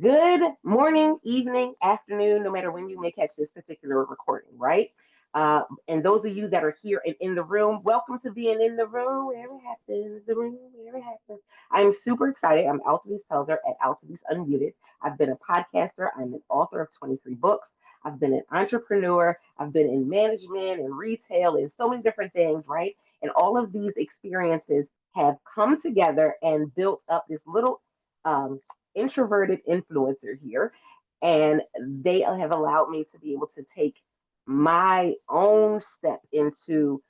Good morning, evening, afternoon, no matter when you may catch this particular recording, right? And those of you that are here and in the room, welcome to being in the room, wherever it happens, the room, wherever it happens. I'm super excited. I'm Altovise Pelzer at Altovise Unmuted. I've been a podcaster. I'm an author of 23 books. I've been an entrepreneur. I've been in management and retail and so many different things, right? And all of these experiences have come together and built up this little um, introverted influencer here, and they have allowed me to be able to take my own step into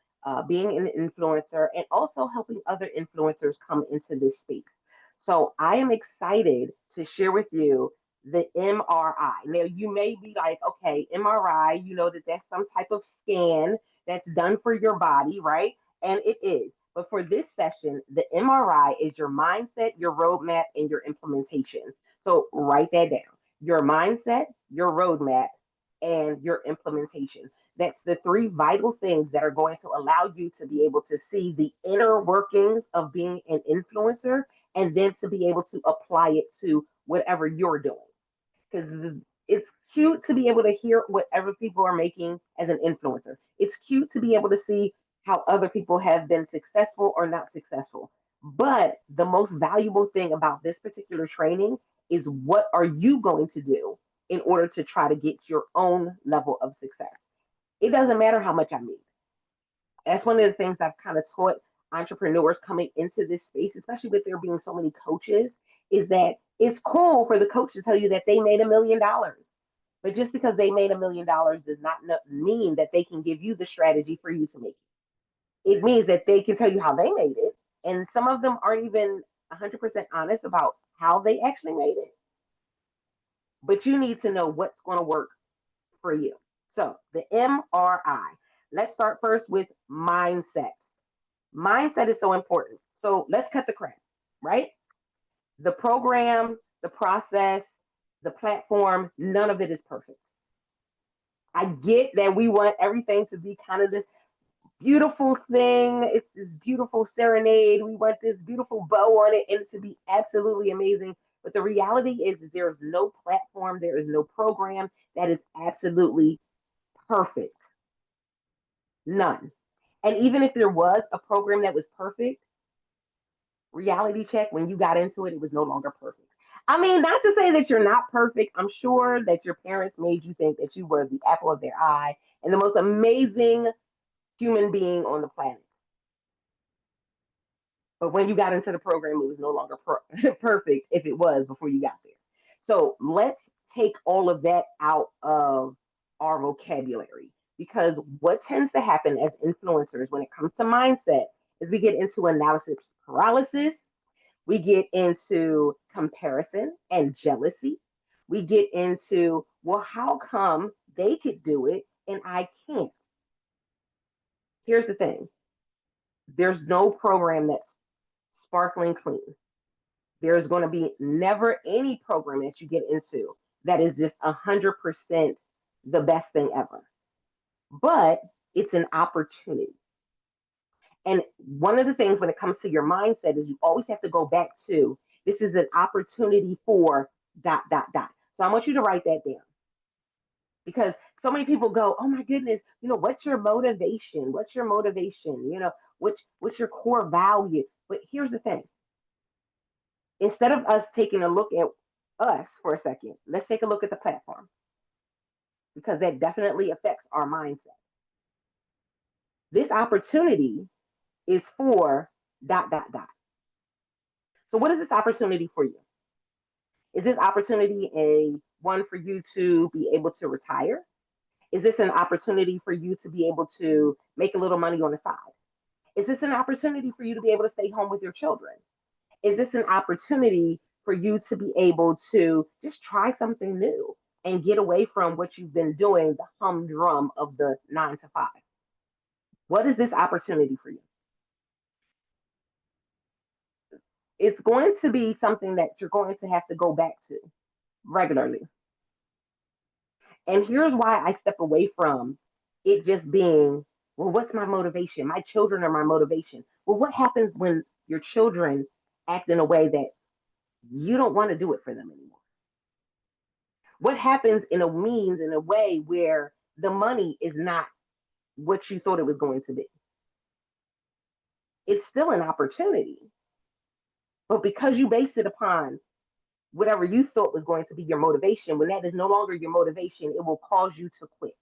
being an influencer and also helping other influencers come into this space. So I am excited to share with you the MRI. Now you may be like, okay, MRI, you know that that's some type of scan that's done for your body, right? And it is. But for this session, the MRI is your mindset, your roadmap, and your implementation. So write that down. Your mindset, your roadmap, and your implementation. That's the three vital things that are going to allow you to be able to see the inner workings of being an influencer and then to be able to apply it to whatever you're doing. Because it's cute to be able to hear what other people are making as an influencer. It's cute to be able to see how other people have been successful or not successful. But the most valuable thing about this particular training is what are you going to do in order to try to get your own level of success. It doesn't matter how much I make. That's one of the things I've kind of taught entrepreneurs coming into this space, especially with there being so many coaches, is that it's cool for the coach to tell you that they made $1 million. But just because they made $1 million does not mean that they can give you the strategy for you to make it. It means that they can tell you how they made it. And some of them aren't even 100% honest about how they actually made it. But you need to know what's going to work for you. So the MRI. Let's start first with mindset. Mindset is so important. So let's cut the crap, right? The program, the process, the platform, none of it is perfect. I get that we want everything to be kind of this beautiful thing. It's this beautiful serenade. We want this beautiful bow on it and it to be absolutely amazing. But the reality is that there is no platform, there is no program that is absolutely perfect. None. And even if there was a program that was perfect, reality check, when you got into it, it was no longer perfect. I mean, not to say that you're not perfect. I'm sure that your parents made you think that you were the apple of their eye and the most amazing human being on the planet. But when you got into the program, it was no longer perfect if it was before you got there. So let's take all of that out of our vocabulary because what tends to happen as influencers when it comes to mindset is we get into analysis paralysis, we get into comparison and jealousy, we get into, well, how come they could do it and I can't? Here's the thing, there's no program that's sparkling clean. There's going to be never any program that you get into that is just 100% the best thing ever. But it's an opportunity. And one of the things when it comes to your mindset is you always have to go back to this is an opportunity for dot, dot, dot. So I want you to write that down because so many people go, oh my goodness, what's your motivation? What's your motivation? What's your core value? But here's the thing, instead of us taking a look at us for a second, let's take a look at the platform because that definitely affects our mindset. This opportunity is for dot, dot, dot. So, what is this opportunity for you? Is this opportunity a one for you to be able to retire? Is this an opportunity for you to be able to make a little money on the side? Is this an opportunity for you to be able to stay home with your children? Is this an opportunity for you to be able to just try something new and get away from what you've been doing, the humdrum of the 9 to 5? What is this opportunity for you? It's going to be something that you're going to have to go back to regularly. And here's why I step away from it just being, well, what's my motivation? My children are my motivation. Well, what happens when your children act in a way that you don't want to do it for them anymore? What happens in a way where the money is not what you thought it was going to be? It's still an opportunity, but because you based it upon whatever you thought was going to be your motivation, when that is no longer your motivation, it will cause you to quit.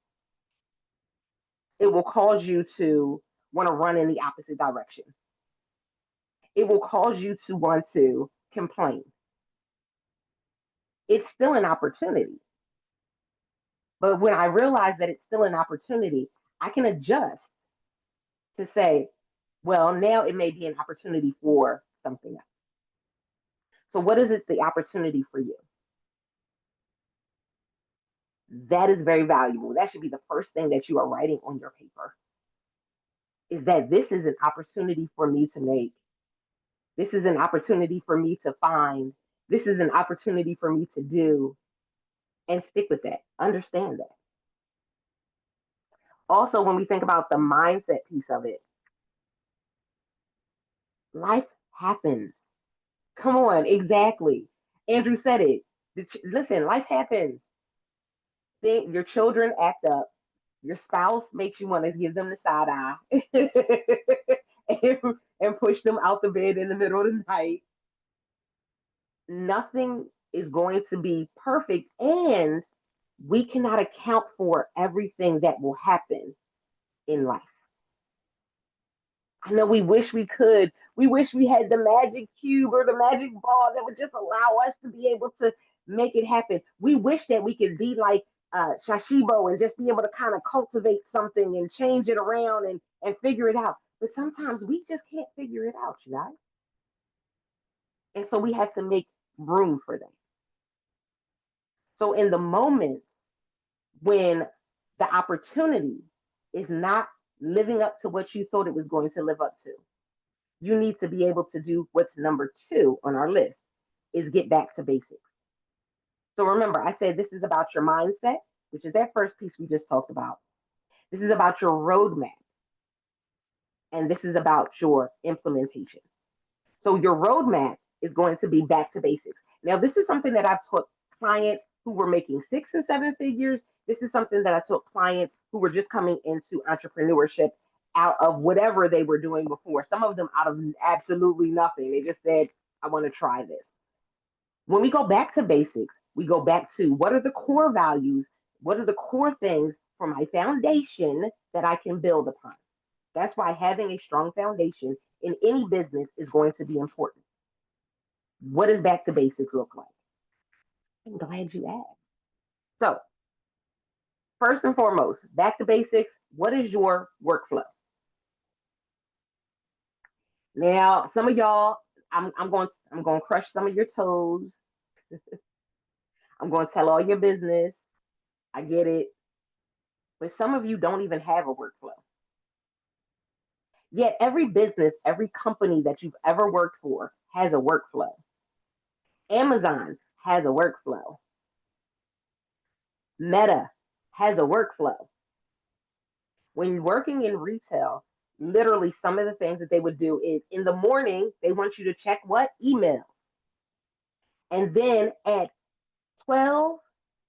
It will cause you to want to run in the opposite direction. It will cause you to want to complain. It's still an opportunity. But when I realize that it's still an opportunity, I can adjust to say, well, now it may be an opportunity for something else. So, what is it the opportunity for you? That is very valuable. That should be the first thing that you are writing on your paper, is that this is an opportunity for me to make. This is an opportunity for me to find. This is an opportunity for me to do, and stick with that. Understand that. Also, when we think about the mindset piece of it, life happens. Come on, exactly. Andrew said it. Listen, life happens. Your children act up. Your spouse makes you want to give them the side eye and, and push them out the bed in the middle of the night. Nothing is going to be perfect, and we cannot account for everything that will happen in life. I know we wish we could. We wish we had the magic cube or the magic ball that would just allow us to be able to make it happen. We wish that we could be like Shashibo and just be able to kind of cultivate something and change it around and figure it out. But sometimes we just can't figure it out, you guys. And so we have to make room for them. So in the moments when the opportunity is not living up to what you thought it was going to live up to, you need to be able to do what's number 2 on our list, is get back to basics. So remember, I said this is about your mindset, which is that first piece we just talked about. This is about your roadmap, and this is about your implementation. So your roadmap is going to be back to basics. Now, this is something that I've taught clients who were making 6 and 7 figures. This is something that I taught clients who were just coming into entrepreneurship out of whatever they were doing before. Some of them out of absolutely nothing. They just said, I want to try this. When we go back to basics, we go back to what are the core values? What are the core things for my foundation that I can build upon? That's why having a strong foundation in any business is going to be important. What does back to basics look like? I'm glad you asked. So, first and foremost, back to basics, what is your workflow? Now, some of y'all, I'm going to crush some of your toes. I'm going to tell all your business. I get it. But some of you don't even have a workflow. Yet every business, every company that you've ever worked for has a workflow. Amazon has a workflow. Meta has a workflow. When you're working in retail, literally some of the things that they would do is in the morning, they want you to check what? Email. And then at 12,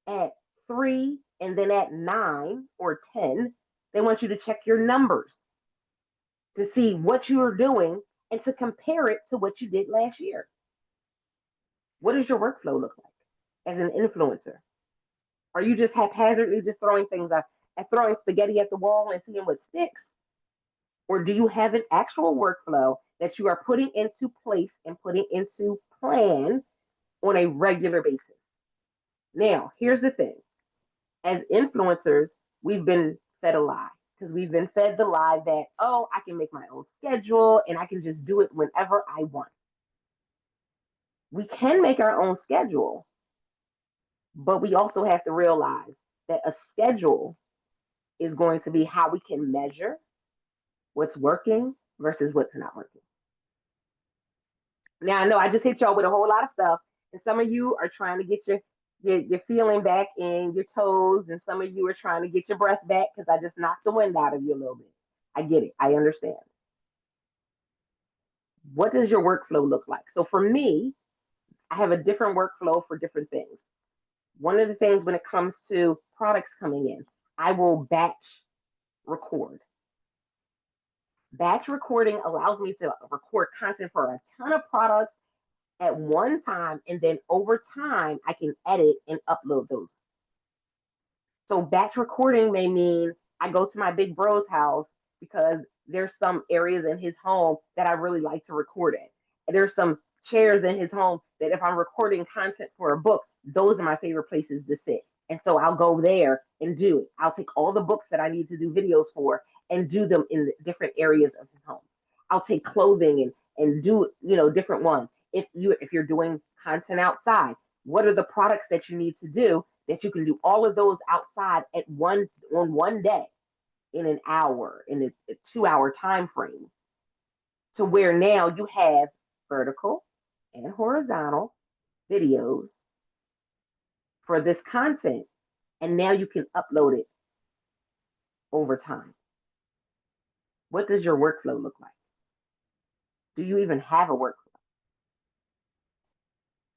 at 3, and then at 9 or 10, they want you to check your numbers to see what you are doing and to compare it to what you did last year. What does your workflow look like as an influencer? Are you just haphazardly just throwing things up and throwing spaghetti at the wall and seeing what sticks? Or do you have an actual workflow that you are putting into place and putting into plan on a regular basis? Now, here's the thing. As influencers, we've been fed a lie because we've been fed the lie that, oh, I can make my own schedule and I can just do it whenever I want. We can make our own schedule, but we also have to realize that a schedule is going to be how we can measure what's working versus what's not working. Now I know I just hit y'all with a whole lot of stuff, and some of you are trying to get your feeling back in your toes, and some of you are trying to get your breath back because I just knocked the wind out of you a little bit. I get it. I understand. What does your workflow look like? So for me, I have a different workflow for different things. One of the things when it comes to products coming in, I will batch record. Batch recording allows me to record content for a ton of products at one time, and then over time, I can edit and upload those. So batch recording may mean I go to my big bro's house because there's some areas in his home that I really like to record in. And there's some chairs in his home that if I'm recording content for a book, those are my favorite places to sit. And so I'll go there and do it. I'll take all the books that I need to do videos for and do them in the different areas of his home. I'll take clothing and do, different ones. If you're doing content outside, what are the products that you need to do that you can do all of those outside at one day in an hour in a 2 hour time frame, to where now you have vertical and horizontal videos for this content, and now you can upload it over time. What does your workflow look like? Do you even have a workflow?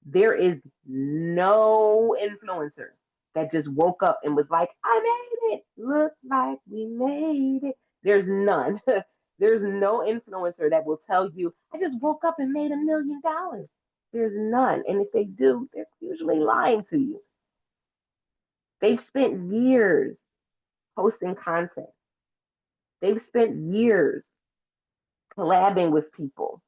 There is no influencer that just woke up and was like, I made it. Look like we made it. There's none. There's no influencer that will tell you, I just woke up and made $1 million. There's none. And if they do, they're usually lying to you. They've spent years posting content, they've spent years collabing with people.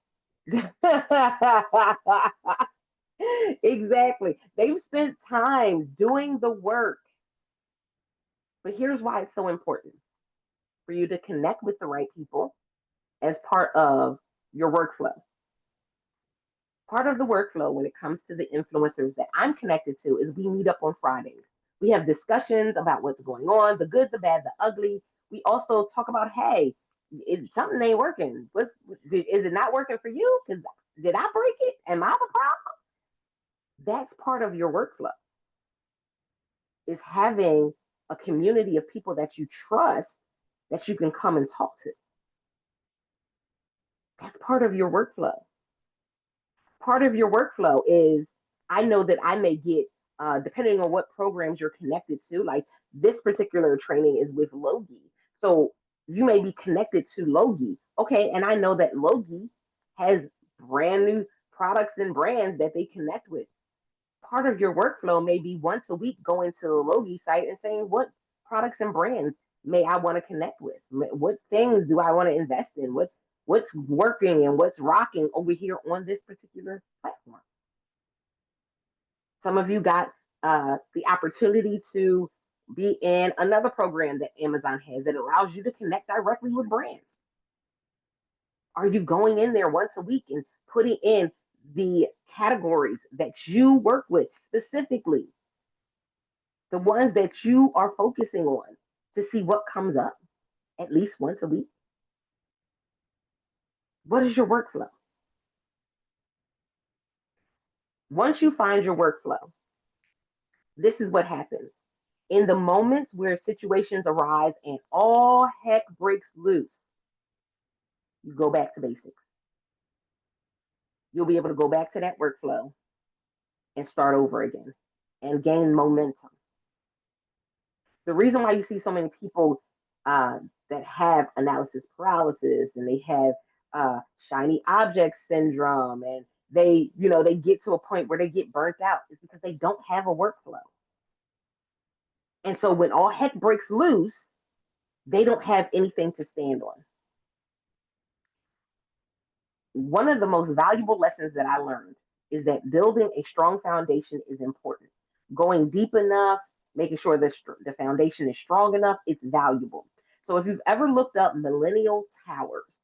Exactly. They've spent time doing the work. But here's why it's so important for you to connect with the right people as part of your workflow. Part of the workflow when it comes to the influencers that I'm connected to is we meet up on Fridays. We have discussions about what's going on, the good, the bad, the ugly. We also talk about, hey, something ain't working. Is it not working for you? Because did I break it? Am I the problem? That's part of your workflow, is having a community of people that you trust that you can come and talk to. That's part of your workflow. Part of your workflow is, I know that I may get, depending on what programs you're connected to, like this particular training is with Logie. So you may be connected to Logie. Okay, and I know that Logie has brand new products and brands that they connect with. Part of your workflow may be once a week going to the Logie site and saying, what products and brands may I want to connect with? What things do I want to invest in? What's working and what's rocking over here on this particular platform? Some of you got the opportunity to be in another program that Amazon has that allows you to connect directly with brands. Are you going in there once a week and putting in the categories that you work with specifically, the ones that you are focusing on, to see what comes up at least once a week? What is your workflow? Once you find your workflow, this is what happens. In the moments where situations arise and all heck breaks loose, you go back to basics. You'll be able to go back to that workflow and start over again and gain momentum. The reason why you see so many people that have analysis paralysis, and they have shiny object syndrome, and they get to a point where they get burnt out, is because they don't have a workflow. And so when all heck breaks loose, they don't have anything to stand on. One of the most valuable lessons that I learned is that building a strong foundation is important. Going deep enough, making sure the foundation is strong enough, it's valuable. So if you've ever looked up Millennial Towers,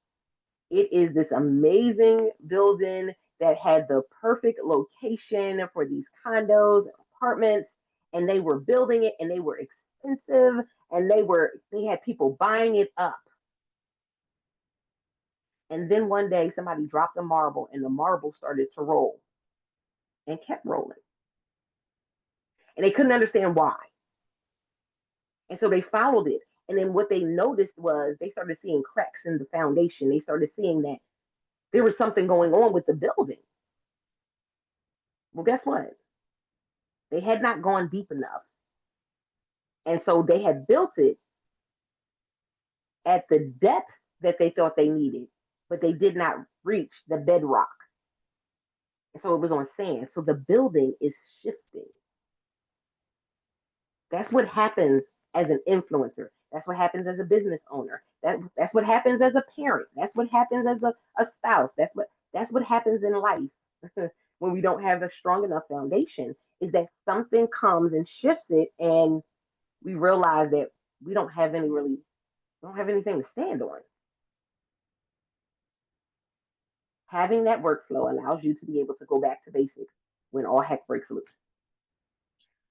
it is this amazing building that had the perfect location for these condos and apartments, and they were building it, and they were expensive, and they had people buying it up. And then one day somebody dropped a marble, and the marble started to roll and kept rolling. And they couldn't understand why. And so they followed it. And then what they noticed was they started seeing cracks in the foundation. They started seeing that there was something going on with the building. Well, guess what? They had not gone deep enough. And so they had built it at the depth that they thought they needed, but they did not reach the bedrock. And so it was on sand. So the building is shifting. That's what happens as an influencer. That's what happens as a business owner. That's what happens as a parent. That's what happens as a spouse. That's what happens in life when we don't have a strong enough foundation. Is that something comes and shifts it, and we realize that we don't have anything to stand on. Having that workflow allows you to be able to go back to basics when all heck breaks loose.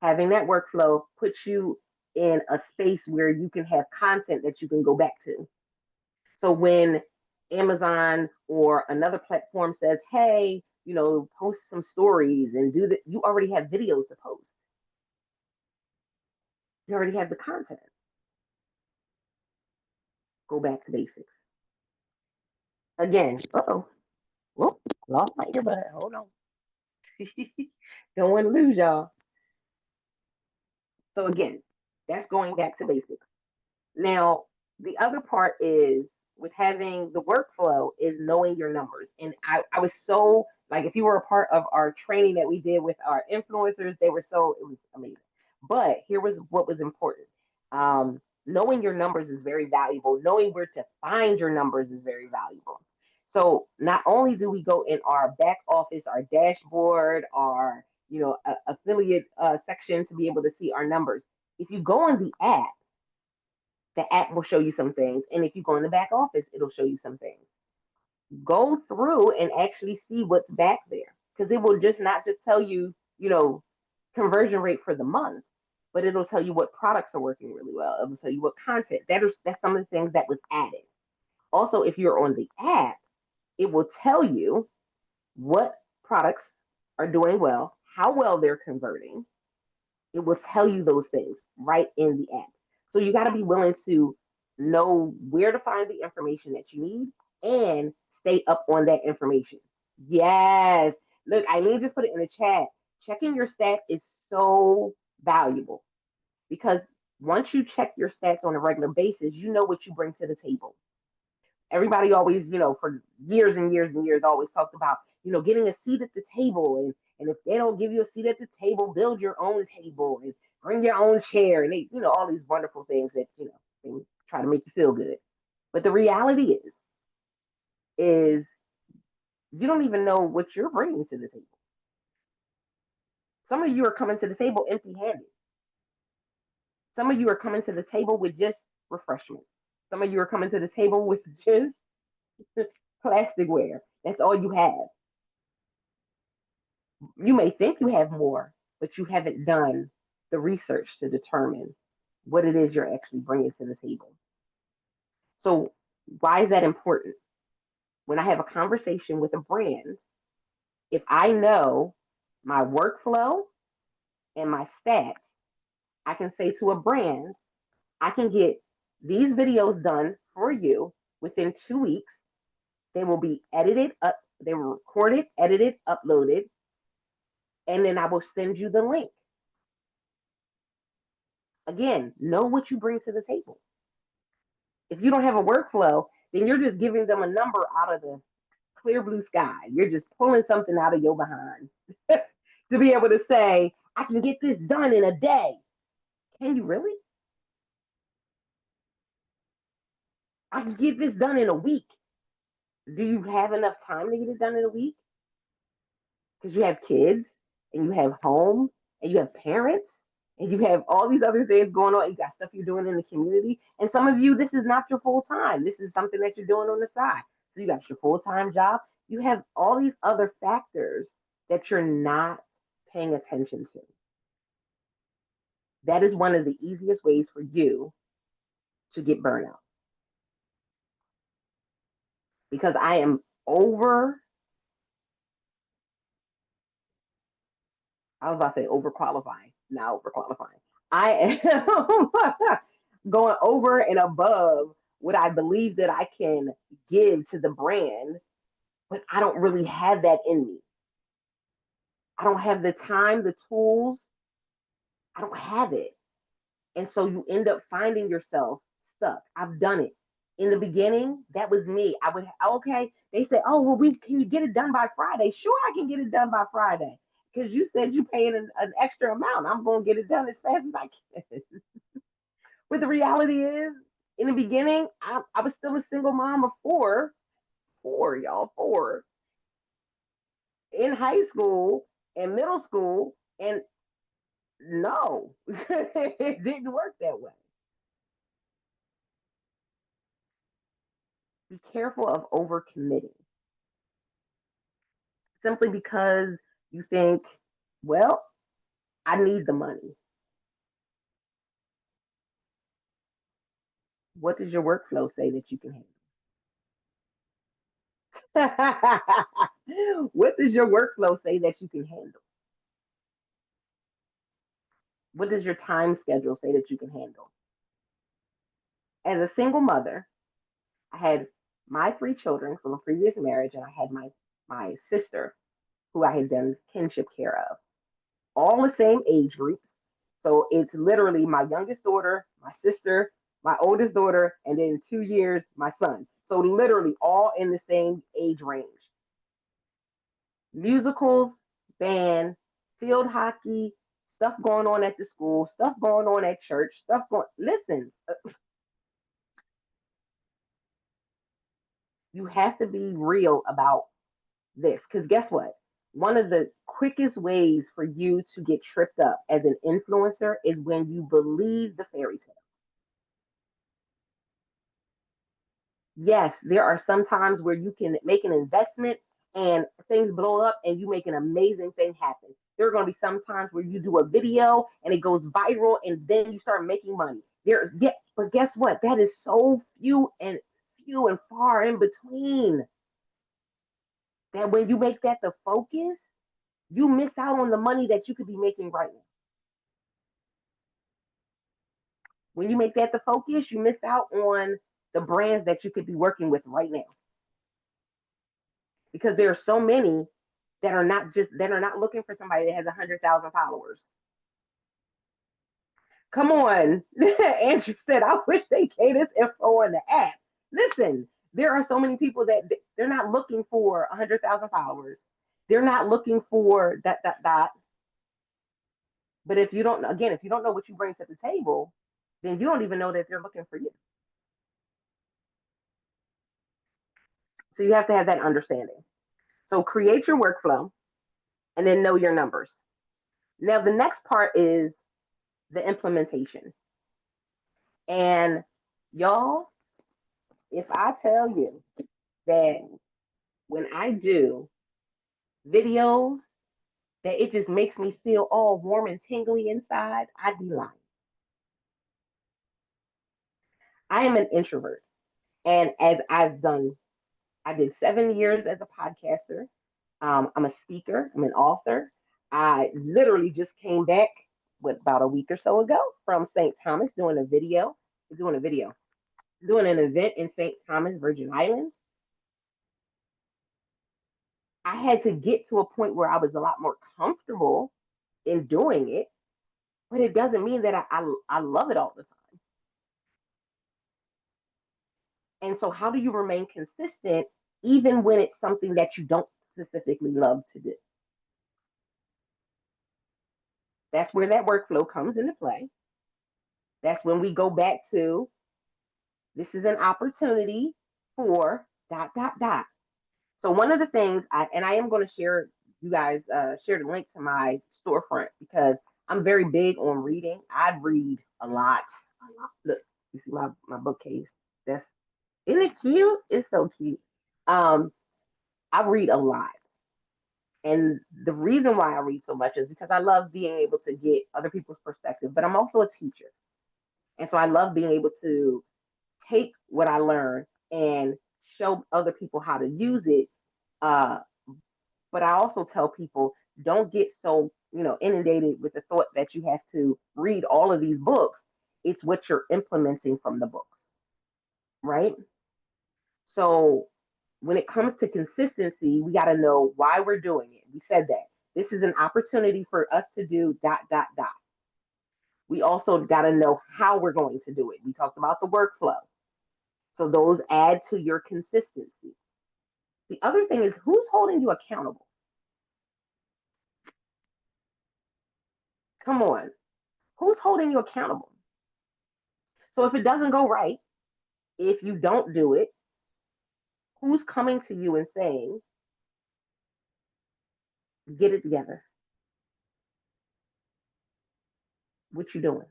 Having that workflow puts you in a space where you can have content that you can go back to. So when Amazon or another platform says, hey, post some stories and do that, you already have videos to post. You already have the content. Go back to basics. Again, whoop, lost my earbud. Hold on. Don't want to lose y'all. So again, that's going back to basics. Now, the other part is with having the workflow is knowing your numbers. And I was so like, if you were a part of our training that we did with our influencers, it was amazing. But here was what was important. Knowing your numbers is very valuable. Knowing where to find your numbers is very valuable. So not only do we go in our back office, our dashboard, our affiliate section to be able to see our numbers. If you go on the app will show you some things. And if you go in the back office, it'll show you some things. Go through and actually see what's back there. Because it will just not just tell you, conversion rate for the month, but it'll tell you what products are working really well. It'll tell you what content. That's some of the things that was added. Also, if you're on the app, it will tell you what products are doing well, how well they're converting. It will tell you those things right in the app. So you got to be willing to know where to find the information that you need and stay up on that information. Yes. Look, Eileen just put it in the chat. Checking your stats is so valuable because once you check your stats on a regular basis, you know what you bring to the table. Everybody always, for years and years and years, always talked about, getting a seat at the table. And if they don't give you a seat at the table, build your own table and bring your own chair. And they, all these wonderful things that, they try to make you feel good. But the reality is you don't even know what you're bringing to the table. Some of you are coming to the table empty handed. Some of you are coming to the table with just refreshments. Some of you are coming to the table with just plasticware. That's all you have. You may think you have more, but you haven't done the research to determine what it is you're actually bringing to the table. So, why is that important? When I have a conversation with a brand, if I know my workflow and my stats, I can say to a brand, I can get these videos done for you within 2 weeks. They will be edited up, they were recorded, edited, uploaded, and then I will send you the link. Again, know what you bring to the table. If you don't have a workflow, then you're just giving them a number out of the clear blue sky. You're just pulling something out of your behind to be able to say, I can get this done in a day. Can you really? I can get this done in a week. Do you have enough time to get it done in a week? Because you have kids and you have home and you have parents and you have all these other things going on. You got stuff you're doing in the community. And some of you, this is not your full time. This is something that you're doing on the side. So you got your full time job. You have all these other factors that you're not paying attention to. That is one of the easiest ways for you to get burnout. Because I am I was about to say overqualifying, not overqualifying. I am going over and above what I believe that I can give to the brand, but I don't really have that in me. I don't have the time, the tools, I don't have it. And so you end up finding yourself stuck. I've done it. In the beginning, that was me. I would, okay, they said, oh, well, can you get it done by Friday? Sure, I can get it done by Friday. Because you said you paying an extra amount. I'm going to get it done as fast as I can. But the reality is, in the beginning, I was still a single mom of four, y'all, four in high school and middle school. And no, it didn't work that way. Be careful of overcommitting simply because you think, well, I need the money. What does your workflow say that you can handle? What does your workflow say that you can handle? What does your time schedule say that you can handle? As a single mother, I had my three children from a previous marriage, and I had my sister, who I had done kinship care of, all the same age groups. So it's literally my youngest daughter, my sister, my oldest daughter, and then 2 years, my son. So literally all in the same age range. Musicals, band, field hockey, stuff going on at the school, stuff going on at church, stuff going. Listen, you have to be real about this because guess what? One of the quickest ways for you to get tripped up as an influencer is when you believe the fairy tale. Yes, there are some times where you can make an investment and things blow up and you make an amazing thing happen. There are going to be some times where you do a video and it goes viral and then you start making money. Yeah, but guess what? That is so few and far in between that when you make that the focus, you miss out on the money that you could be making right now. When you make that the focus, you miss out on the brands that you could be working with right now because there are so many that are not looking for somebody that has 100,000 followers. Come on, Andrew said, I wish they gave this info on the app. Listen, there are so many people that they're not looking for 100,000 followers. They're not looking for that. But if you don't, again, if you don't know what you bring to the table, then you don't even know that they're looking for you. So you have to have that understanding. So create your workflow and then know your numbers. Now, the next part is the implementation. And y'all, if I tell you that when I do videos, that it just makes me feel all warm and tingly inside, I'd be lying. I am an introvert. And as I did 7 years as a podcaster. I'm a speaker, I'm an author. I literally just came back about a week or so ago from St. Thomas doing a video, doing an event in St. Thomas, Virgin Islands. I had to get to a point where I was a lot more comfortable in doing it, but it doesn't mean that I love it all the time. And so, how do you remain consistent even when it's something that you don't specifically love to do? That's where that workflow comes into play. That's when we go back to this is an opportunity for dot, dot, dot. So, one of the things, and I am going to share, you guys, share the link to my storefront because I'm very big on reading. I read a lot. A lot. Look, you see my bookcase. That's Isn't it cute? It's so cute. Um, I read a lot. And the reason why I read so much is because I love being able to get other people's perspective, but I'm also a teacher. And so I love being able to take what I learn and show other people how to use it. Uh, but I also tell people don't get so inundated with the thought that you have to read all of these books. It's what you're implementing from the books, right? So when it comes to consistency, we got to know why we're doing it. We said that this is an opportunity for us to do dot dot dot. We also got to know how we're going to do it. We talked about the workflow. So those add to your consistency. The other thing is who's holding you accountable? Come on. Who's holding you accountable? So if it doesn't go right, if you don't do it, who's coming to you and saying, get it together? What you doing?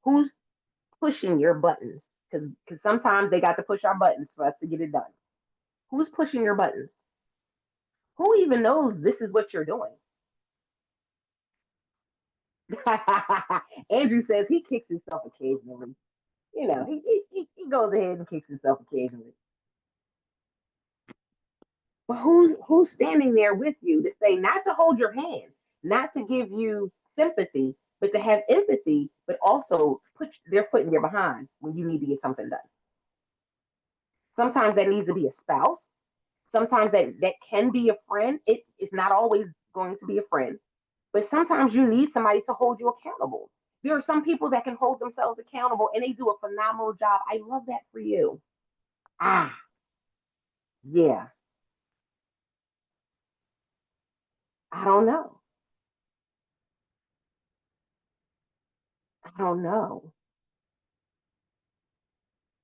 Who's pushing your buttons? Because sometimes they got to push our buttons for us to get it done. Who's pushing your buttons? Who even knows this is what you're doing? Andrew says he kicks himself occasionally. You know, he goes ahead and kicks himself occasionally. But who's standing there with you to say not to hold your hand, not to give you sympathy, but to have empathy, but also put their foot in your behind when you need to get something done. Sometimes that needs to be a spouse. Sometimes that can be a friend. It is not always going to be a friend, but sometimes you need somebody to hold you accountable. There are some people that can hold themselves accountable and they do a phenomenal job. I love that for you. Ah, yeah. I don't know. I don't know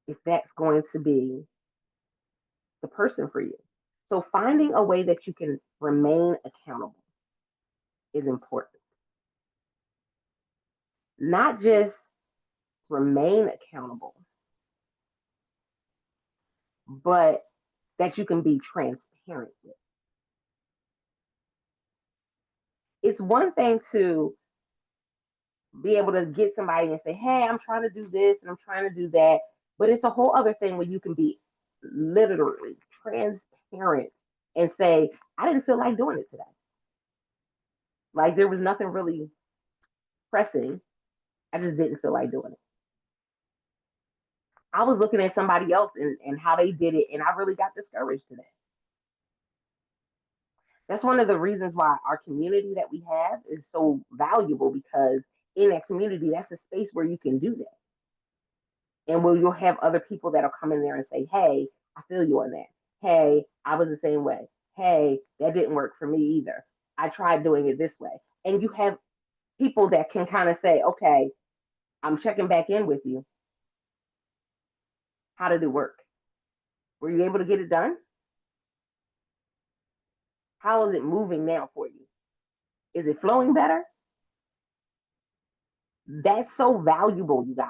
if that's going to be the person for you. So finding a way that you can remain accountable is important. Not just remain accountable, but that you can be transparent with. It's one thing to be able to get somebody and say, hey, I'm trying to do this and I'm trying to do that. But it's a whole other thing when you can be literally transparent and say, I didn't feel like doing it today. Like there was nothing really pressing. I just didn't feel like doing it. I was looking at somebody else and how they did it, and I really got discouraged today. That's one of the reasons why our community that we have is so valuable because in that community, that's a space where you can do that. And where you'll have other people that'll come in there and say, hey, I feel you on that. Hey, I was the same way. Hey, that didn't work for me either. I tried doing it this way. And you have people that can kind of say, okay, I'm checking back in with you. How did it work? Were you able to get it done? How is it moving now for you? Is it flowing better? That's so valuable, you guys.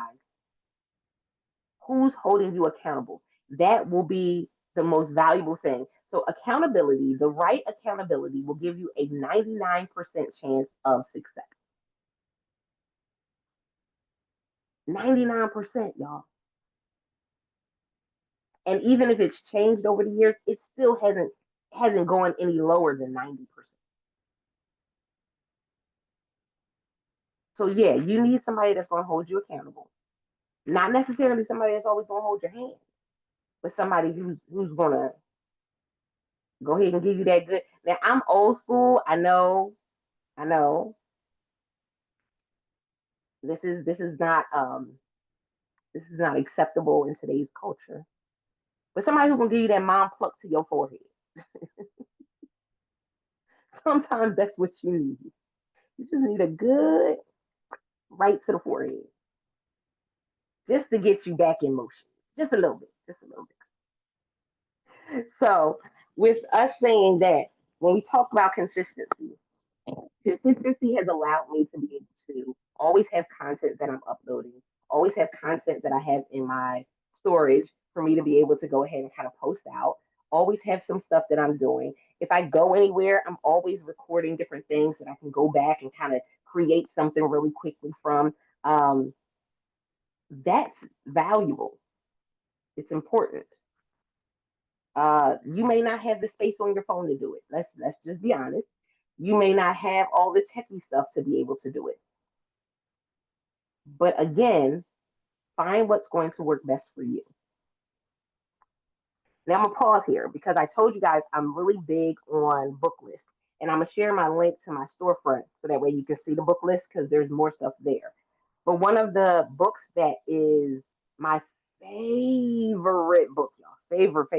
Who's holding you accountable? That will be the most valuable thing. So, accountability, the right accountability, will give you a 99% chance of success. 99%, y'all. And even if it's changed over the years, it still hasn't gone any lower than 90%. So yeah, you need somebody that's going to hold you accountable. Not necessarily somebody that's always going to hold your hand, but somebody who's going to go ahead and give you that good. Now I'm old school. I know. This is not acceptable in today's culture. But somebody who can give you that mom pluck to your forehead. Sometimes that's what you need. You just need a good right to the forehead, just to get you back in motion, just a little bit, just a little bit. So, with us saying that, when we talk about consistency, consistency has allowed me to be able to always have content that I'm uploading, always have content that I have in my storage for me to be able to go ahead and kind of post out, always have some stuff that I'm doing. If I go anywhere, I'm always recording different things that I can go back and kind of create something really quickly from. That's valuable. It's important. You may not have the space on your phone to do it. Let's just be honest. You may not have all the techie stuff to be able to do it. But again, find what's going to work best for you. Now I'm gonna pause here because I told you guys I'm really big on book lists. And I'm going to share my link to my storefront so that way you can see the book list because there's more stuff there. But one of the books that is my favorite book, y'all, favorite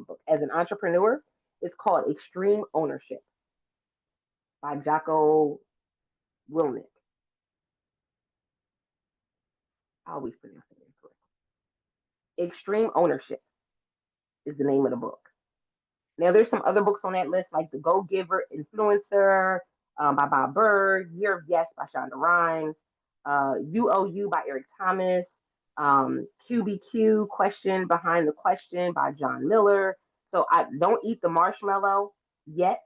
book as an entrepreneur, is called Extreme Ownership by Jocko Willink. I always pronounce it incorrectly. Extreme Ownership is the name of the book. Now, there's some other books on that list, like The Go Giver Influencer by Bob Berg, Year of Yes by Shonda Rhimes, UOU by Eric Thomas, QBQ Question Behind the Question by John Miller. So I don't eat the marshmallow yet.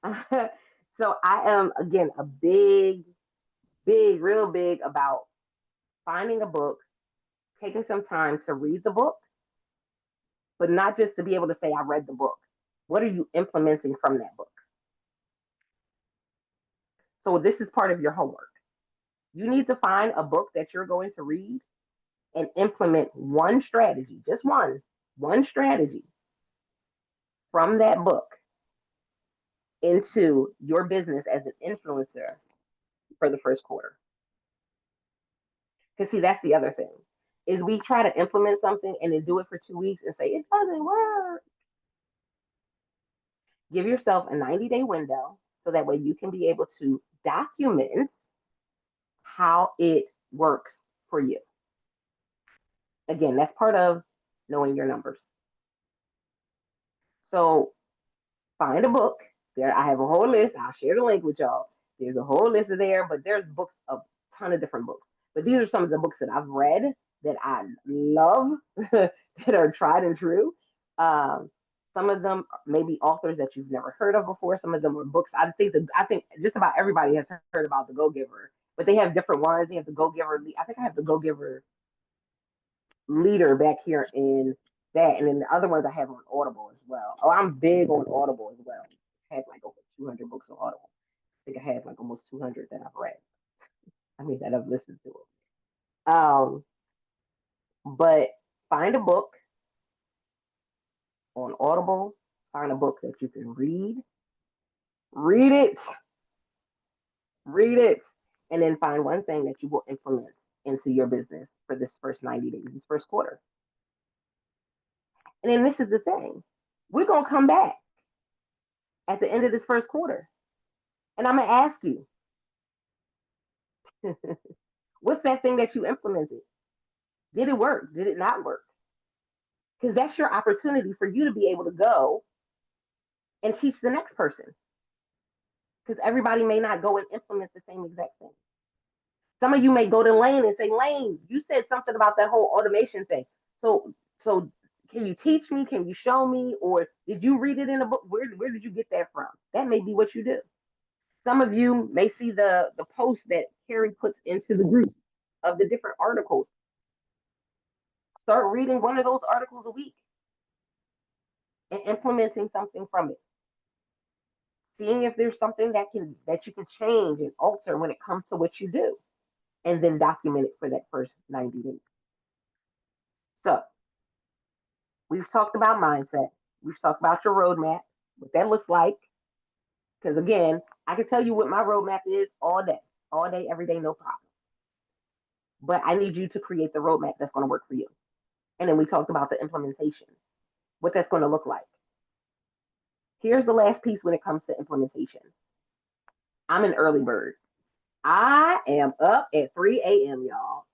So I am, again, a real big about finding a book, taking some time to read the book, but not just to be able to say, I read the book. What are you implementing from that book? So this is part of your homework. You need to find a book that you're going to read and implement one strategy, just one strategy from that book into your business as an influencer for the first quarter. Because see, that's the other thing is we try to implement something and then do it for 2 weeks and say it doesn't work. Give yourself a 90-day window so that way you can be able to document how it works for you. Again, that's part of knowing your numbers. So find a book. There, I have a whole list. I'll share the link with y'all. There's a whole list of there, but there's books, a ton of different books. But these are some of the books that I've read that I love, that are tried and true. Um, some of them may be authors that you've never heard of before. Some of them are books. I think just about everybody has heard about the Go Giver, but they have different ones. They have the Go Giver. I think I have the Go Giver leader back here in that, and then the other ones I have on Audible as well. Oh, I'm big on Audible as well. I have like over 200 books on Audible. I think I have like almost 200 that I've read. I mean that I've listened to. But find a book on Audible. Find a book that you can read. Read it. Read it. And then find one thing that you will implement into your business for this first 90 days, this first quarter. And then this is the thing. We're going to come back at the end of this first quarter. And I'm going to ask you, what's that thing that you implemented? Did it work? Did it not work? Because that's your opportunity for you to be able to go and teach the next person. Because everybody may not go and implement the same exact thing. Some of you may go to Lane and say, Lane, you said something about that whole automation thing. So can you teach me? Can you show me? Or did you read it in a book? Where did you get that from? That may be what you do. Some of you may see the post that Carrie puts into the group of the different articles. Start reading one of those articles a week and implementing something from it. Seeing if there's something that you can change and alter when it comes to what you do, and then document it for that first 90 days. So we've talked about mindset. We've talked about your roadmap, what that looks like. Because again, I can tell you what my roadmap is all day, every day, no problem. But I need you to create the roadmap that's going to work for you. And then we talked about the implementation, what that's going to look like. Here's the last piece when it comes to implementation. I'm an early bird. I am up at 3 a.m., y'all.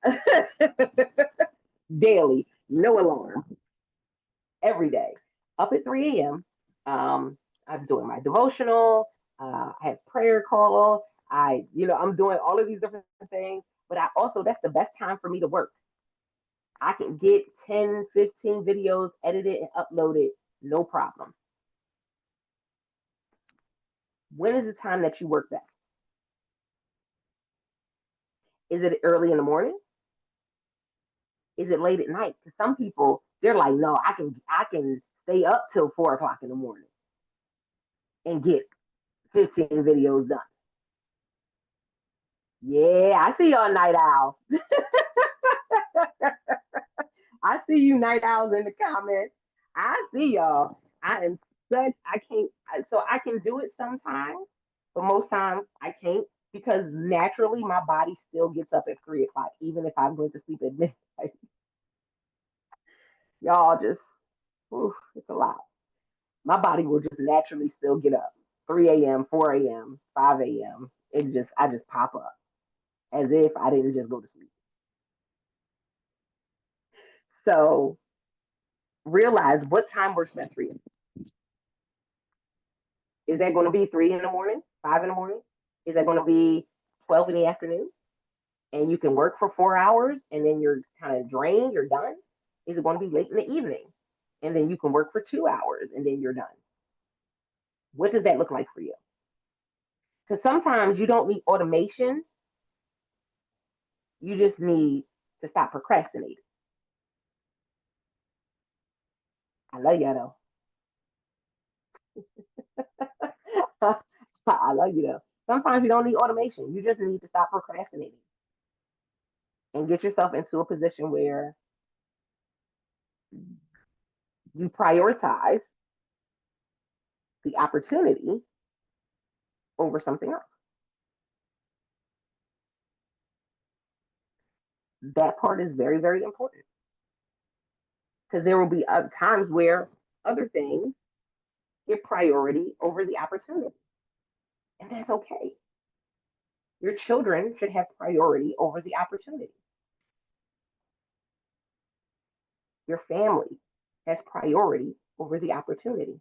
Daily, no alarm, every day. Up at 3 a.m. I'm doing my devotional. I have prayer call. I'm doing all of these different things. But I also, that's the best time for me to work. I can get 10, 15 videos edited and uploaded, no problem. When is the time that you work best? Is it early in the morning? Is it late at night? Because some people, they're like, no, I can stay up till 4 o'clock in the morning and get 15 videos done. Yeah, I see y'all night owls. I see you night owls in the comments. I see y'all. I am But I can't. So I can do it sometimes, but most times I can't because naturally my body still gets up at 3 o'clock, even if I'm going to sleep at midnight. Y'all just, oof, it's a lot. My body will just naturally still get up. 3 a.m., 4 a.m., 5 a.m. I just pop up as if I didn't just go to sleep. So realize what time works best for you. Is that going to be 3 in the morning, 5 in the morning? Is that going to be 12 in the afternoon? And you can work for 4 hours and then you're kind of drained, you're done? Is it going to be late in the evening? And then you can work for 2 hours and then you're done. What does that look like for you? Because sometimes you don't need automation, you just need to stop procrastinating. I love you though. I love you though. Sometimes you don't need automation. You just need to stop procrastinating and get yourself into a position where you prioritize the opportunity over something else. That part is very, very important because there will be times where other things get priority over the opportunity, and that's okay. Your children should have priority over the opportunity. Your family has priority over the opportunity.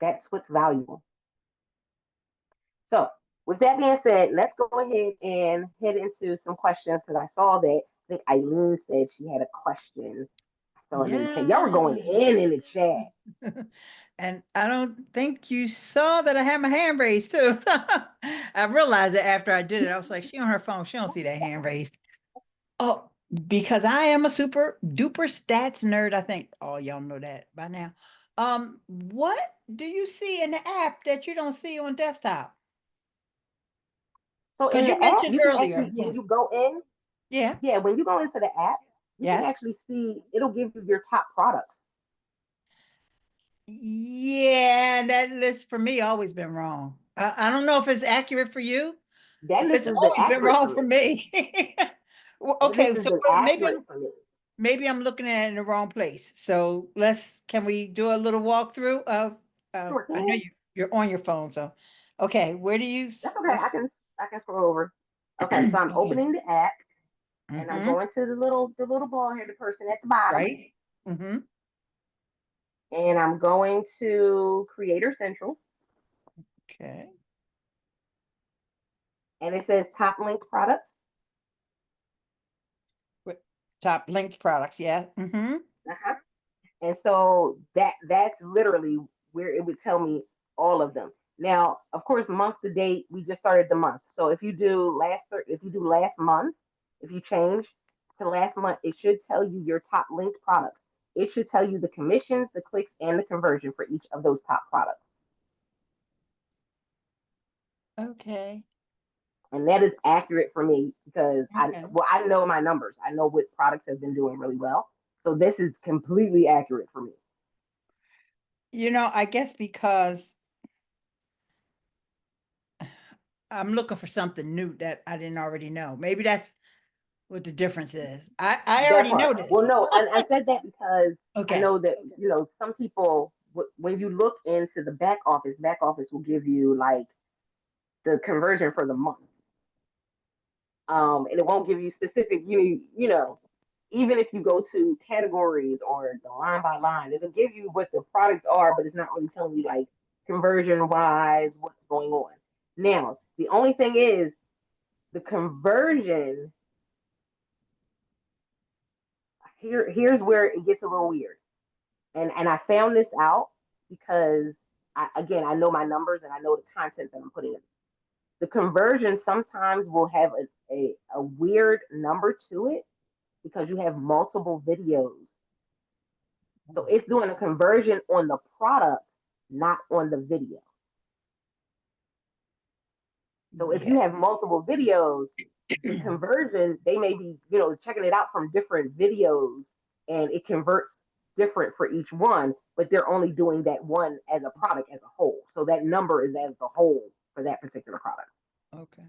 That's what's valuable. So, with that being said, let's go ahead and head into some questions because I saw that I think Eileen said she had a question. I saw it in the chat. Y'all were Yeah. going in the chat. And I don't think you saw that I had my hand raised too. I realized it after I did it. I was like, she on her phone. She don't see that hand raised. Oh, because I am a super duper stats nerd. I think all y'all know that by now. What do you see in the app that you don't see on desktop? So in Because you the app, mentioned you can earlier. actually, when Yes. you go in, Yeah. yeah, when you go into the app, you can Yes. actually see it'll give you your top products. Yeah, that list for me always been wrong. I don't know if it's accurate for you. That list It's has been always been accurate for wrong me. for me. Well, That list okay, has so been maybe accurate I'm for me. maybe I'm looking at it in the wrong place. So can we do a little walkthrough of Sure I know can. you're on your phone, so okay, where do you That's okay. let's I can scroll over. Okay, so I'm okay. opening the app and I'm Mm-hmm. going to the little ball headed person at the bottom, Right. Mm-hmm. and I'm going to Creator Central, Okay. and it says top link products. Top linked products, yeah. Mm-hmm. Uh-huh. And so that's literally where it would tell me all of them. Now, of course, month to date, we just started the month. So if you do last month, if you change to last month, it should tell you your top linked products. It should tell you the commissions, the clicks, and the conversion for each of those top products. Okay. And that is accurate for me because Okay. I know my numbers. I know what products have been doing really well. So this is completely accurate for me. I guess because I'm looking for something new that I didn't already know. Maybe that's what the difference is. I That already part. know Well, this. no, I said that because I Okay. know that some people when you look into the back office will give you like the conversion for the month, and it won't give you specific. Even if you go to categories or the line by line, it'll give you what the products are, but it's not really telling you like conversion wise what's going on. Now, the only thing is the conversion. Here's where it gets a little weird and I found this out because again I know my numbers and I know the content that I'm putting in. The conversion sometimes will have a weird number to it because you have multiple videos. So it's doing a conversion on the product, not on the video. So if you Yeah. have multiple videos, the conversion, they may be, checking it out from different videos and it converts. different for each one, but they're only doing that one as a product as a whole. So that number is as the whole for that particular product. Okay.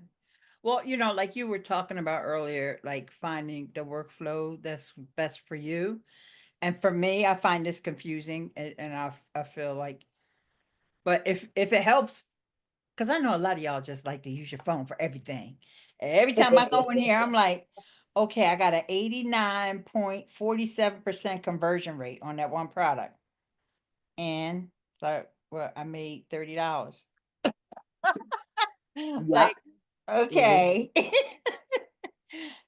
Well, like you were talking about earlier, like finding the workflow that's best for you. And for me, I find this confusing, and I feel like, but if it helps, because I know a lot of y'all just like to use your phone for everything. Every time I go in here, I'm like, okay, I got an 89.47% conversion rate on that one product. And like, well, I made $30. Yeah. Like, Hmm. okay.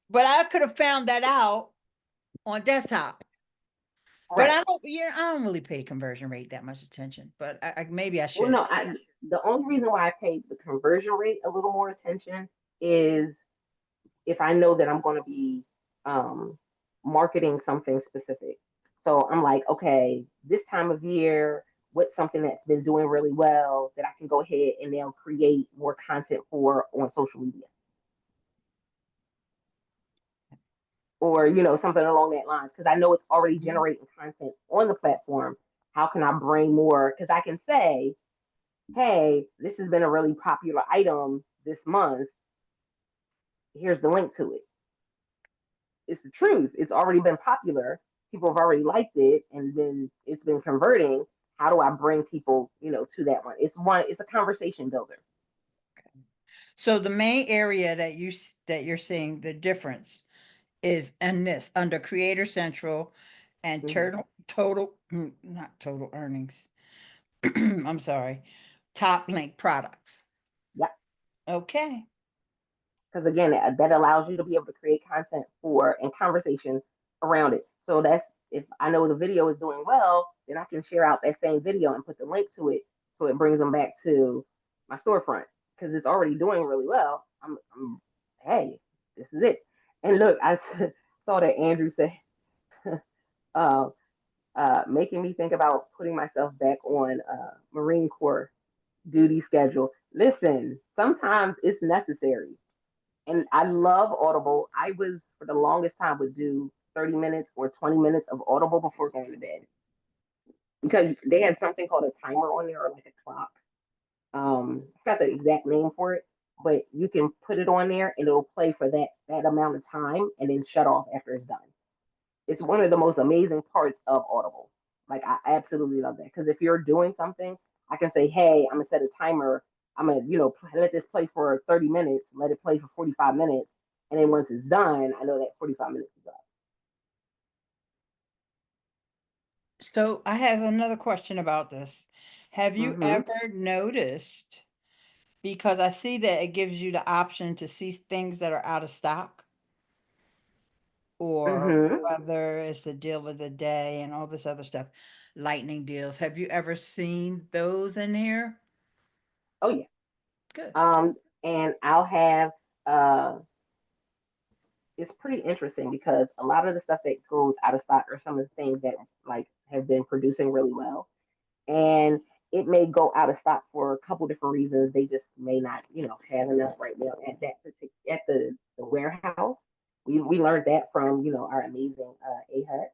But I could have found that out on desktop. But Right. I don't really pay conversion rate that much attention, but maybe I Well, should. no, the only reason why I pay the conversion rate a little more attention is if I know that I'm going to be um, marketing something specific. So I'm like, okay, this time of year, what's something that's been doing really well that I can go ahead and now create more content for on social media, or something along that lines, because I know it's already Mhm. generating content on the platform. How can I bring more? Because I can say, hey, this has been a really popular item this month. Here's the link to it. It's the truth. It's already been popular. People have already liked it, and then it's been converting. How do I bring people, to that one? It's a conversation builder. So the main area that you're seeing the difference is in this under Creator Central and Hmm. not total earnings. I'm sorry, top link products. Yeah, Okay. because again, that allows you to be able to create content for and conversation around it. So that's if I know the video is doing well, then I can share out that same video and put the link to it, so it brings them back to my storefront because it's already doing really well. Hey, this is it. And look, saw that Andrew said, uh, making me think about putting myself back on Marine Corps duty schedule. Listen, sometimes it's necessary, and I love Audible. I was for the longest time would do 30 minutes or 20 minutes of Audible before going to bed because they had something called a timer on there or like a clock. It's got the exact name for it, but you can put it on there and it'll play for that amount of time and then shut off after it's done. It's one of the most amazing parts of Audible. Like I absolutely love that because if you're doing something, I can say, "Hey, I'm gonna set a timer. I'm gonna, let this play for 30 minutes. Let it play for 45 minutes, and then once it's done, I know that 45 minutes is up." So I have another question about this. Have you Mm-hmm. ever noticed, because I see that it gives you the option to see things that are out of stock, or Mm-hmm. whether it's the deal of the day and all this other stuff, lightning deals. Have you ever seen those in here? Oh yeah. Good. And I'll have uh, it's pretty interesting because a lot of the stuff that goes out of stock are some of the things that like have been producing really well, and it may go out of stock for a couple different reasons. They just may not, have enough right now at that particular at the warehouse. We learned that from our amazing AHUT,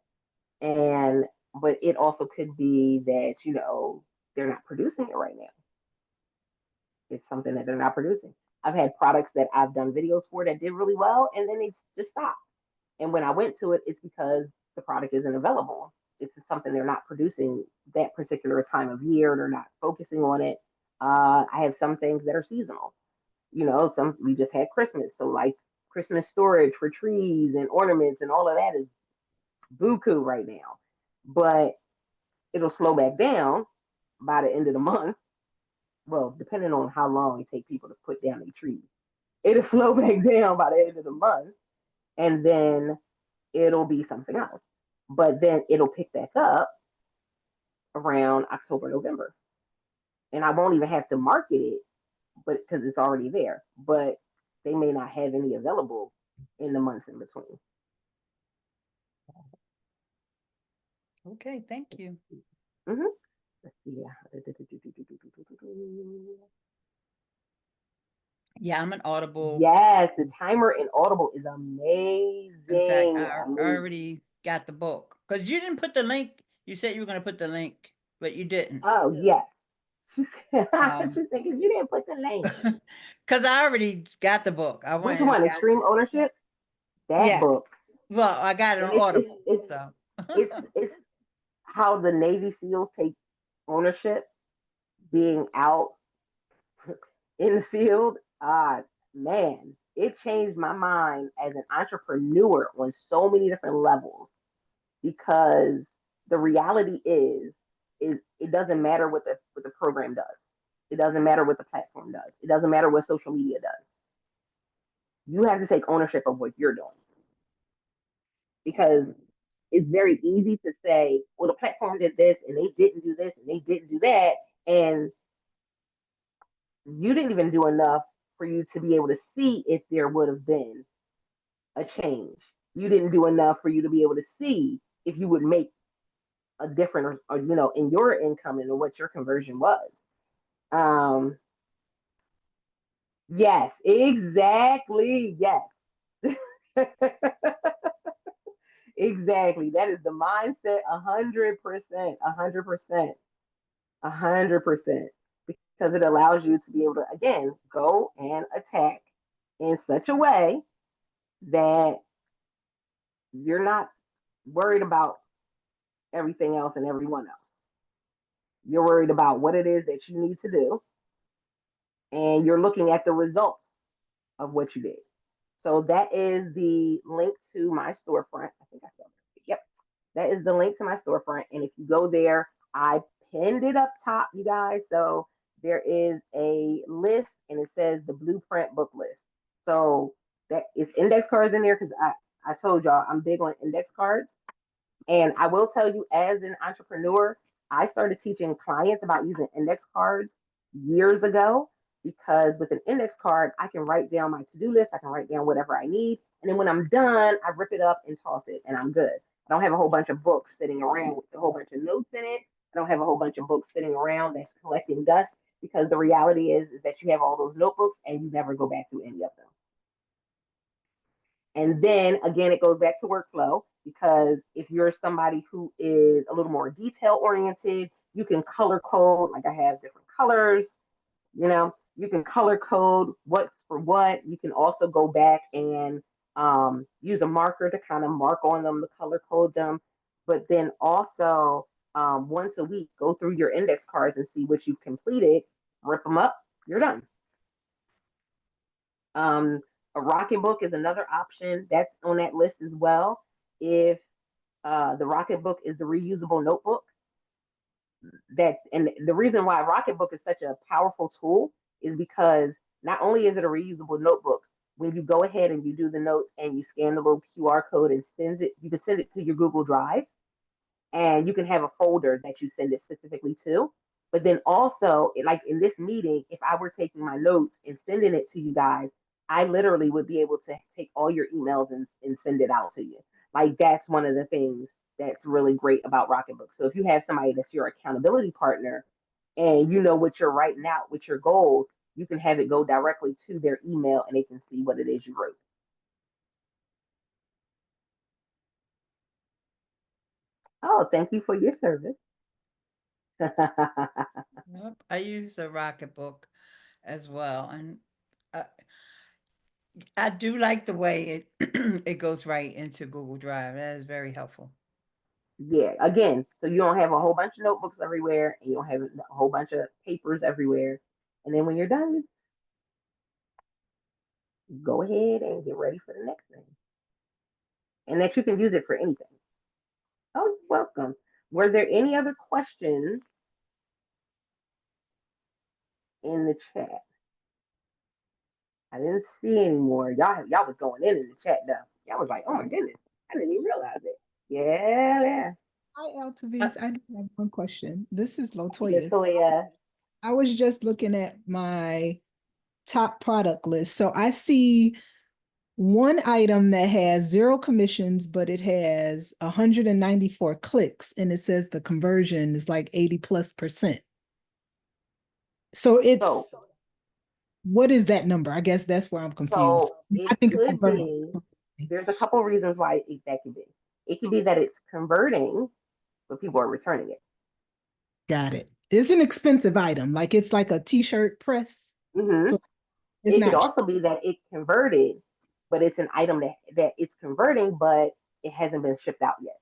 and but it also could be that they're not producing it right now. It's something that they're not producing. I've had products that I've done videos for that did really well, and then they just stopped. And when I went to it, it's because the product isn't available. It's something they're not producing that particular time of year. They're not focusing on it. I have some things that are seasonal. Some we just had Christmas, so like Christmas storage for trees and ornaments and all of that is buku right now. But it'll slow back down by the end of the month. Well, depending on how long it takes people to put down their trees, it'll slow back down by the end of the month, and then it'll be something else. But then it'll pick back up around October, November. And I won't even have to market it, but because it's already there. But they may not have any available in the months in between. Okay, thank you. Mm-hmm. Let's see. Yeah, I'm an Audible. Yes, the timer in Audible is In fact, amazing. I Amazing. already got the book because you didn't put the link You said you were going to put the link, but you didn't. Oh yes. She said, Um, she's thinking you didn't put the link. because I already got the book. I Which went and one? got Extreme ownership? That Yes. book. Well, I got it And on Audible. it's So it's how the Navy SEALs take ownership, being out in the field. Man, it changed my mind as an entrepreneur on so many different levels because the reality is it doesn't matter what the program does. It doesn't matter what the platform does. It doesn't matter what social media does. You have to take ownership of what you're doing because it's very easy to say, well, the platform did this and they didn't do this and they didn't do that. And you didn't even do enough for you to be able to see if there would have been a change. You didn't do enough for you to be able to see if you would make a different or in your income and what your conversion was. Um, yes, exactly. Yes. Exactly. That is the mindset 100%, 100%, 100%. Because it allows you to be able to, again, go and attack in such a way that you're not worried about everything else and everyone else. You're worried about what it is that you need to do, and you're looking at the results of what you did. So that is the link to my storefront. I think I spelled it. Yep. That is the link to my storefront. And if you go there, I pinned it up top, you guys. So there is a list and it says the blueprint book list. So that is index cards in there because I told y'all I'm big on index cards. And I will tell you, as an entrepreneur, I started teaching clients about using index cards years ago because with an index card, I can write down my to do list, I can write down whatever I need. And then when I'm done, I rip it up and toss it, and I'm good. I don't have a whole bunch of books sitting around with a whole bunch of notes in it. I don't have a whole bunch of books sitting around that's collecting dust because the reality is that you have all those notebooks and you never go back through any of them. And then again, it goes back to workflow because if you're somebody who is a little more detail oriented, you can color code. Like I have different colors, you can color code what's for what. You can also go back and use a marker to kind of mark on them, to color code them. But then also once a week, go through your index cards and see what you've completed, rip them up, you're done. Um, a Rocket Book is another option that's on that list as well. If the Rocket Book is the reusable notebook, and the reason why Rocket Book is such a powerful tool is because not only is it a reusable notebook, when you go ahead and you do the notes and you scan the little QR code and send it, you can send it to your Google Drive and you can have a folder that you send it specifically to. But then also, like in this meeting, if I were taking my notes and sending it to you guys, I literally would be able to take all your emails and send it out to you. Like that's one of the things that's really great about Rocketbook. So if you have somebody that's your accountability partner and you know what you're writing out with your goals, you can have it go directly to their email and they can see what it is you wrote. Oh, thank you for your service. Yep, I use the Rocketbook as well, and I, I do like the way it it goes right into Google Drive. That is very helpful. Yeah, again, so you don't have a whole bunch of notebooks everywhere and you don't have a whole bunch of papers everywhere. And then when you're done, go ahead and get ready for the next thing. And that you can use it for anything. Oh, you're welcome. Were there any other questions in the chat? I didn't see any more. Y'all was going in the chat though. Y'all was like, oh my goodness, I didn't even realize it. Yeah, yeah. Hi, Uh, Altovise. I do have one question. This is Hey, Latoya. Latoya. I was just looking at my top product list. So I see one item that has zero commissions, but it has 194 clicks, and it says the conversion is like 80+%. So So, what is that number? I guess that's where I'm confused. so I it think it's could conversion. be. There's a couple reasons why that could be. It could be that it's converting, but people are returning it. Got it. It's an expensive item. Like it's like a t-shirt press. Hmm. So it's It could not. also be that it converted, but it's an item that it's converting, but it hasn't been shipped out yet.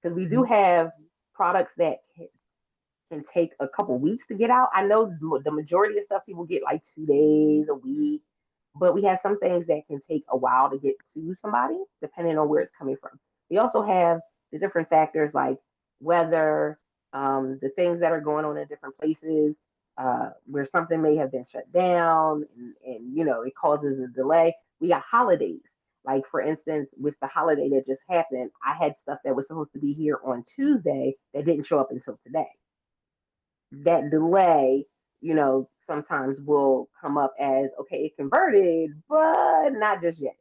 Because we do have products that can take a couple weeks to get out. I know the majority of stuff people get like 2 days, a week, but we have some things that can take a while to get to somebody, depending on where it's coming from. We also have the different factors like weather, the things that are going on in different places, where something may have been shut down, and it causes a delay. We got holidays. Like for instance, with the holiday that just happened, I had stuff that was supposed to be here on Tuesday that didn't show up until today. That delay, sometimes will come up as okay, it converted, but not just yet.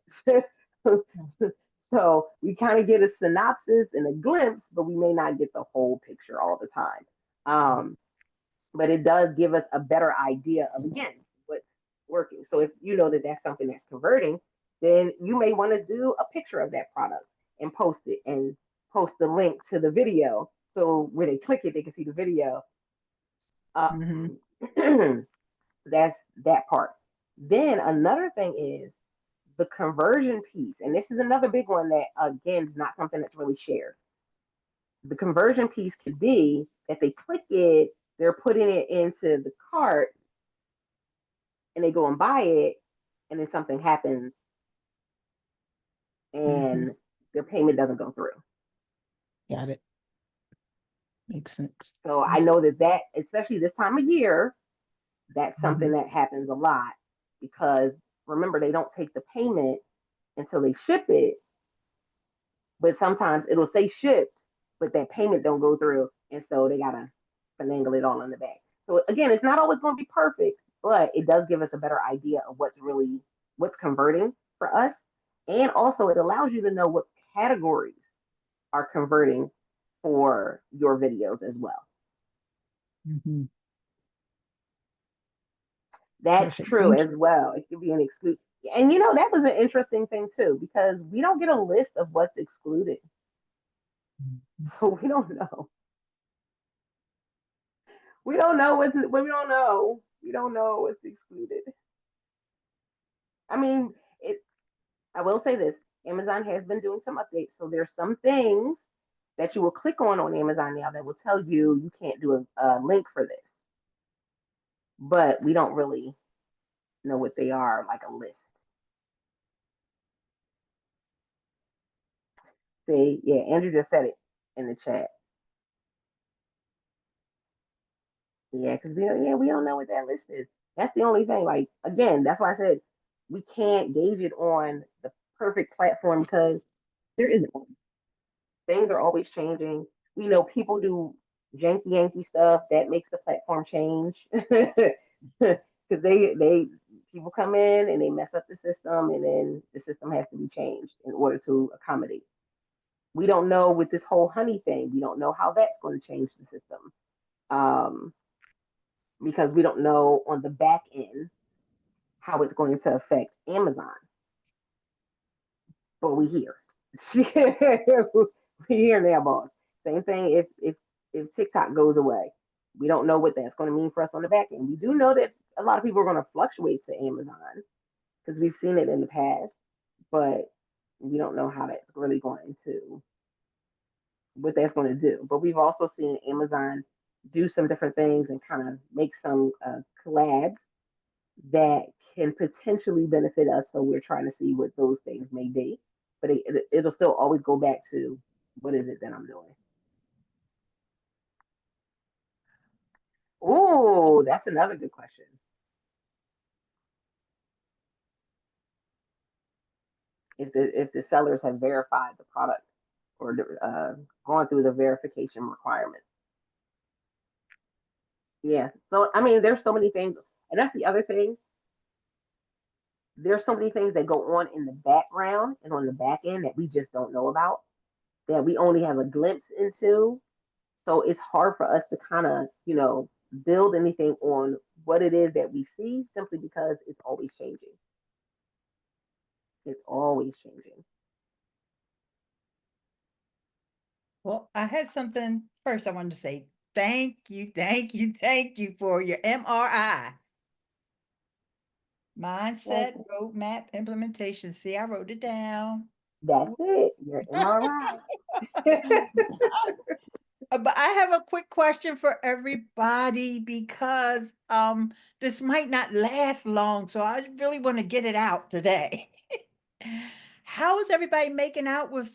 So we kind of get a synopsis and a glimpse, but we may not get the whole picture all the time. But it does give us a better idea of again what's working. So if you know that that's something that's converting, then you may want to do a picture of that product and post it and post the link to the video. So when they click it, they can see the video. Mm-hmm. That's that part. Then another thing is the conversion piece, and this is another big one that again is not something that's really shared. The conversion piece could be that they click it, they're putting it into the cart, and they go and buy it, and then something happens, Mm-hmm. and their payment doesn't go through. Got it. Makes sense. So I know that especially this time of year, that's something Mm-hmm. that happens a lot because remember they don't take the payment until they ship it, but sometimes it'll say shipped, but that payment don't go through, and so they gotta finagle it all in the back. So again, it's not always going to be perfect, but it does give us a better idea of what's converting for us, and also it allows you to know what categories are converting for your videos as well. Mm-hmm. That's Perfect. true Thank as well. It could be an exclude, and that was an interesting thing too because we don't get a list of what's excluded, you. so we don't know. We don't know what's we don't know. We don't know what's excluded. I mean, it. I will say this: Amazon has been doing some updates, so there's some things that you will click on Amazon now that will tell you can't do a link for this, but we don't really know what they are, like a list. See, yeah, Andrew just said it in the chat. Yeah, because we don't know what that list is. That's the only thing. Like again, that's why I said we can't gauge it on the perfect platform because there isn't one. Things are always changing. We know people do janky Yankee stuff that makes the platform change because they people come in and they mess up the system and then the system has to be changed in order to accommodate. We don't know with this whole honey thing. We don't know how that's going to change the system um, because we don't know on the back end how it's going to affect Amazon. But we hear. We hear now, boss. Same thing if TikTok goes away. We don't know what that's going to mean for us on the back end. We do know that a lot of people are going to fluctuate to Amazon because we've seen it in the past, but we don't know how that's really going to what that's going to do. But we've also seen Amazon do some different things and kind of make some collabs that can potentially benefit us. So we're trying to see what those things may be. But it'll still always go back to what is it that I'm doing? Oh, that's another good question. If the sellers have verified the product or gone through the verification requirement. Yeah. So I mean, there's so many things, and that's the other thing. There's so many things that go on in the background and on the back end that we just don't know about that we only have a glimpse into. So it's hard for us to kind of, build anything on what it is that we see simply because it's always changing. It's always changing. Well, I had something first I wanted to say. Thank you, thank you, thank you for your MRI. Mindset, roadmap, implementation. See, I wrote it down. That's it. Your MRI. But I have a quick question for everybody because this might not last long, so I really want to get it out today. How is everybody making out with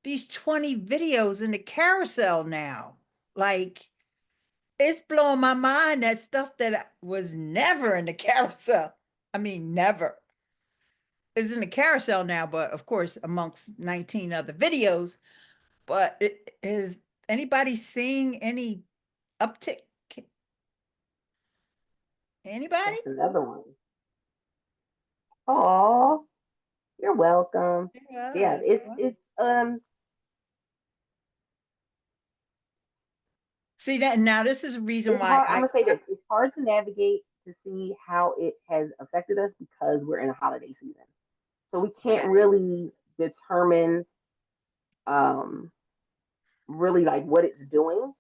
these 20 videos in the carousel now? Like, it's blowing my mind that stuff that was never in the carousel. I mean, never is in the carousel now, but of course, amongst 19 other videos. But is anybody seeing any uptick? Anybody? That's another one. Oh, you're welcome. Yeah, it's See that now. This is a reason it's why hard. I'm gonna say this. It's hard to navigate to see how it has affected us because we're in a holiday season. So we can't really determine um really like what it's doing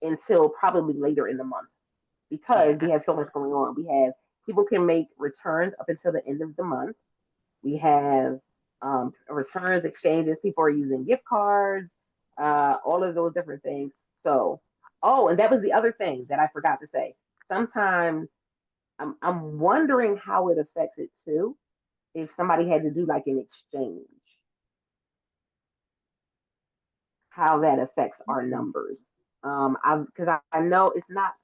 until probably later in the month because yeah, we have so much going on. We have people can make returns up until the end of the month. We have returns, exchanges. People are using gift cards, all of those different things. So, oh, and that was the other thing that I forgot to say. Sometimes I'm wondering how it affects it too. If somebody had to do like an exchange, how that affects our numbers. Because I know it's not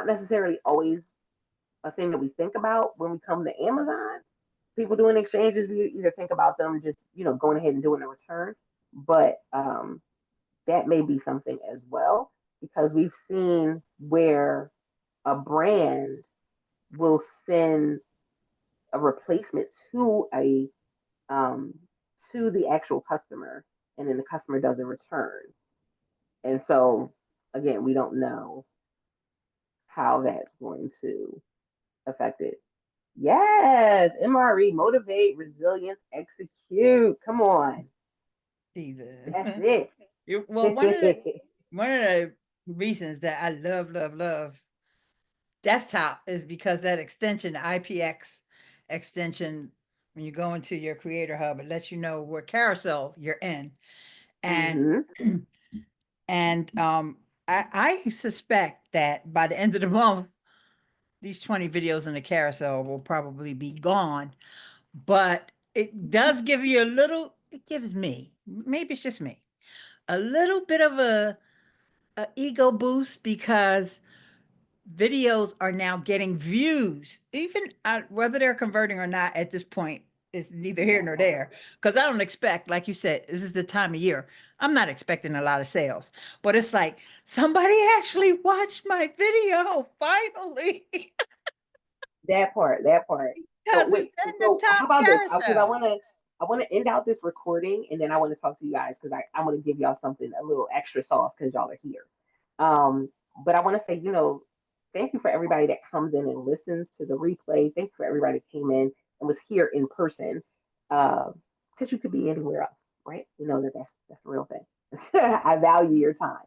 necessarily always a thing that we think about when we come to Amazon. People doing exchanges, we either think about them just going ahead and doing a return, but that may be something as well because we've seen where a brand will send a replacement um, to the actual customer, and then the customer does a return. And so, again, we don't know how that's going to affect it. Yes, MRE, motivate, resilience, execute. Come on, that's Steven. it. Well, one of the reasons that I love desktop is because that extension, the IPX extension, when you go into your creator hub, it lets you know what carousel you're in. And hmm and I suspect that by the end of the month, these 20 videos in the carousel will probably be gone. But it does give you a little, it gives me, maybe it's just me, a little bit of a ego boost because videos are now getting views, even whether they're converting or not at this point is neither here That nor part. there. Because I don't expect, like you said, this is the time of year. I'm not expecting a lot of sales, but it's like somebody actually watched my video finally That part. That part. So because it's wait. in the So how top about this? Because carousel. I want to end out this recording, and then I want to talk to you guys because I want to give y'all something a little extra sauce because y'all are here. Um, but I want to say, thank you for everybody that comes in and listens to the replay. Thank you for everybody that came in and was here in person. Because you could be anywhere else, right? You know that's the real thing. I value your time.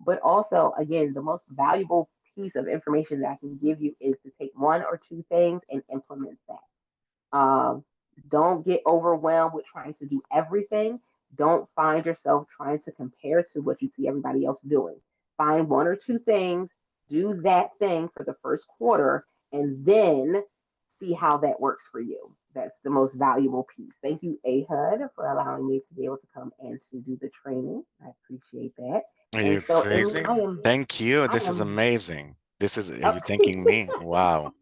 But also, again, the most valuable piece of information that I can give you is to take one or two things and implement that. Don't get overwhelmed with trying to do everything. Don't find yourself trying to compare to what you see everybody else doing. Find one or two things, do that thing for the first quarter, and then see how that works for you. That's the most valuable piece. Thank you, Ahud, for allowing me to be able to come and to do the training. I appreciate that. Are And you so, Amy, crazy? Thank you. I This is am amazing. This is, are up. you thanking me? Wow.